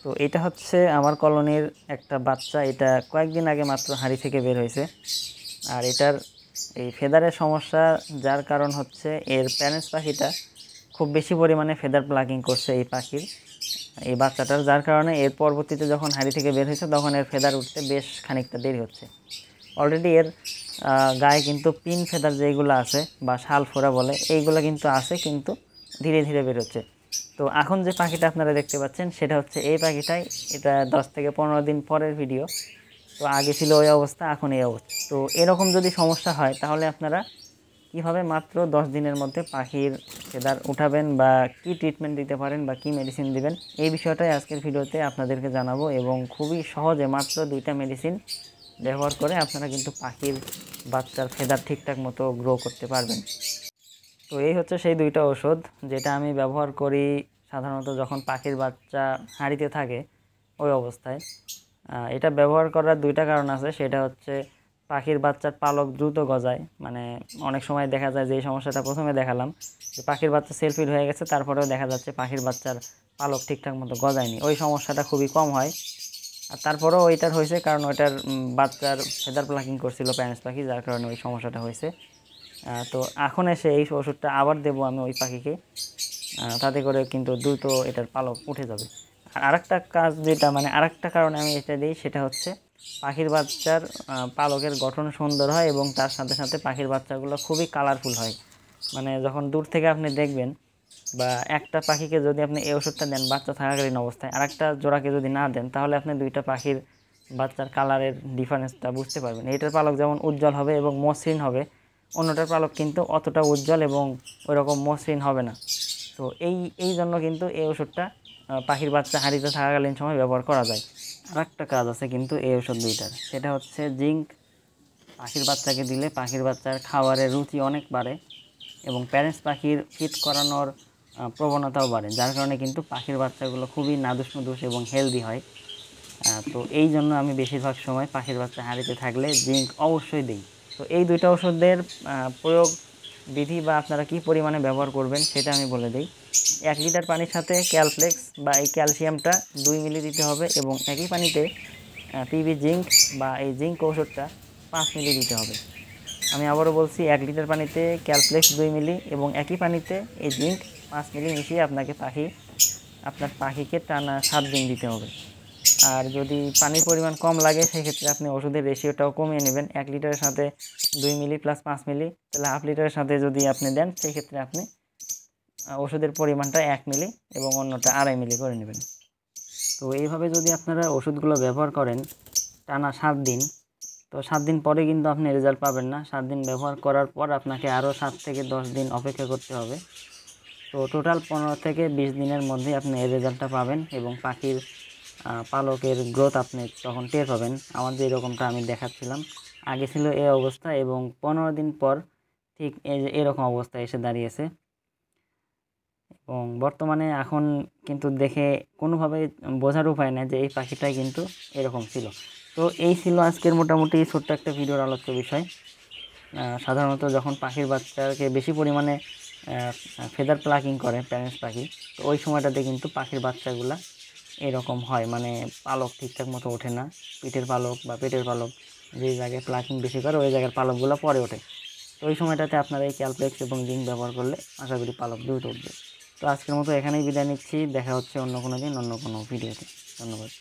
তো এটা হচ্ছে আমার কলোনির একটা বাচ্চা। এটা কয়েকদিন আগে মাত্র হাঁড়ি থেকে বের হয়েছে। আর এটার এই ফেদারের সমস্যা, যার কারণ হচ্ছে এর প্যারেন্টস পাখিটা খুব বেশি পরিমাণে ফেদার প্লাকিং করছে এই পাখির, এই বাচ্চাটার, যার কারণে এর পরবর্তীতে যখন হাঁড়ি থেকে বের হয়েছে তখন এর ফেদার উঠতে বেশ খানিকটা দেরি হচ্ছে। অলরেডি এর গায়ে কিন্তু পিন ফেদার যেগুলো আছে বা শাল ফোড়া বলে, এইগুলো কিন্তু আছে, কিন্তু ধীরে ধীরে বেরোচ্ছে। তো এখন যে পাখিটা আপনারা দেখতে পাচ্ছেন সেটা হচ্ছে এই পাখিটাই। এটা 10 থেকে 15 দিন পরের ভিডিও। তো আগে ছিল ওই অবস্থা, এখন এই অবস্থা। তো এরকম যদি সমস্যা হয় তাহলে আপনারা কীভাবে মাত্র 10 দিনের মধ্যে পাখির ফেদার উঠাবেন বা কি ট্রিটমেন্ট দিতে পারেন বা কি মেডিসিন দিবেন, এই বিষয়টাই আজকের ভিডিওতে আপনাদেরকে জানাবো। এবং খুবই সহজে মাত্র 2টা মেডিসিন ব্যবহার করে আপনারা কিন্তু পাখির বাচ্চার ফেদার ঠিকঠাক মতো গ্রো করতে পারবেন। তো এই হচ্ছে সেই 2টা ওষুধ যেটা আমি ব্যবহার করি সাধারণত যখন পাখির বাচ্চা হাঁড়িতে থাকে ওই অবস্থায়। এটা ব্যবহার করার 2টা কারণ আছে। সেটা হচ্ছে পাখির বাচ্চার পালক দ্রুত গজায়। মানে অনেক সময় দেখা যায় যে এই সমস্যাটা প্রথমে দেখালাম, যে পাখির বাচ্চা সেলফিড হয়ে গেছে, তারপরেও দেখা যাচ্ছে পাখির বাচ্চার পালক ঠিকঠাক মতো গজায়নি। ওই সমস্যাটা খুবই কম হয়। আর তারপরেও ওইটার হয়েছে কারণ ওইটার বাচ্চার ফেদার প্লাকিং করছিল প্যারেন্টস পাখি, যার কারণে ওই সমস্যাটা হয়েছে। তো এখন এসে এই ওষুধটা আবার দেবো আমি ওই পাখিকে, তাতে করে কিন্তু দ্রুত এটার পালক উঠে যাবে। আর আরেকটা কাজ যেটা, মানে আরেকটা কারণে আমি এটা দিই, সেটা হচ্ছে পাখির বাচ্চার পালকের গঠন সুন্দর হয় এবং তার সাথে সাথে পাখির বাচ্চাগুলো খুবই কালারফুল হয়। মানে যখন দূর থেকে আপনি দেখবেন, বা একটা পাখিকে যদি আপনি এই ওষুধটা দেন বাচ্চা থাকাকালীন অবস্থায়, আরেকটা জোড়াকে যদি না দেন, তাহলে আপনি 2টা পাখির বাচ্চার কালারের ডিফারেন্সটা বুঝতে পারবেন। এটার পালক যেমন উজ্জ্বল হবে এবং মসৃণ হবে, অন্যটার পালক কিন্তু অতটা উজ্জ্বল এবং ওইরকম মসৃণ হবে না। তো এই জন্য কিন্তু এই ওষুধটা পাখির বাচ্চা হাঁড়িতে থাকাকালীন সময় ব্যবহার করা যায়। আর একটা কাজ আছে কিন্তু এই ওষুধ 2টার, সেটা হচ্ছে জিঙ্ক। পাখির বাচ্চাকে দিলে পাখির বাচ্চার খাবারের রুচি অনেক বাড়ে এবং প্যারেন্টস পাখির ফিট করানোর প্রবণতাও বাড়ে, যার কারণে কিন্তু পাখির বাচ্চাগুলো খুবই নাদুস নুদুস এবং হেলদি হয়। তো এই জন্য আমি বেশিরভাগ সময় পাখির বাচ্চা হাঁড়িতে থাকলে জিঙ্ক অবশ্যই দিই। তো এই 2টা ওষুধের প্রয়োগ বিধি বা আপনারা কি পরিমাণে ব্যবহার করবেন সেটা আমি বলে দিই। 1 লিটার পানির সাথে ক্যালফ্লেক্স বা এই ক্যালসিয়ামটা 2 মিলি দিতে হবে এবং একই পানিতে পিবি জিঙ্ক বা এই জিঙ্ক ওষুধটা 5 মিলি দিতে হবে। আমি আবারও বলছি, 1 লিটার পানিতে ক্যালফ্লেক্স 2 মিলি এবং একই পানিতে এই জিঙ্ক 5 মিলি মিশিয়ে আপনার পাখিকে টানা 7 দিন দিতে হবে। আর যদি পানির পরিমাণ কম লাগে সেক্ষেত্রে আপনি ওষুধের রেশিওটাও কমিয়ে নেবেন। 1 লিটারের সাথে 2 মিলি প্লাস 5 মিলি, তাহলে হাফ লিটারের সাথে যদি আপনি দেন সেক্ষেত্রে আপনি ওষুধের পরিমাণটা 1 মিলি এবং অন্যটা 2.5 মিলি করে নেবেন। তো এইভাবে যদি আপনারা ওষুধগুলো ব্যবহার করেন টানা 7 দিন, তো 7 দিন পরে কিন্তু আপনি রেজাল্ট পাবেন না। 7 দিন ব্যবহার করার পর আপনাকে আরও 7 থেকে 10 দিন অপেক্ষা করতে হবে। তো টোটাল 15 থেকে 20 দিনের মধ্যে আপনি এই রেজাল্টটা পাবেন এবং পাখির পালকের গ্রোথ আপনি তখন টের পাবেন। আমার যে এরকমটা আমি দেখাচ্ছিলাম, আগে ছিল এই অবস্থা এবং 15 দিন পর ঠিক এরকম অবস্থা এসে দাঁড়িয়েছে। এবং বর্তমানে এখন কিন্তু দেখে কোনোভাবেই বোঝার উপায় নেই যে এই পাখিটাই কিন্তু এরকম ছিল। তো এই ছিল আজকের মোটামুটি ছোট্ট একটা ভিডিওর আলোচ্য বিষয়। সাধারণত যখন পাখির বাচ্চাকে বেশি পরিমাণে ফেদার প্লাকিং করে প্যারেন্টস পাখি, তো ওই সময়টাতে কিন্তু পাখির বাচ্চাগুলা এরকম হয়, মানে পালক ঠিকঠাক মতো ওঠে না। পিঠের পালক বা পেটের পালক যে জায়গায় প্লাকিং বেশি করে ওই জায়গার পালকগুলো পরে ওঠে। তো ওই সময়টাতে আপনারা এই ক্যালপ্লেক্স এবং জিঙ্ক ব্যবহার করলে আশা করি পালক দ্রুত উঠবে। তো আজকের মতো এখানেই বিদায় নিচ্ছি। দেখা হচ্ছে অন্য কোনো দিন অন্য কোনো ভিডিওতে। ধন্যবাদ।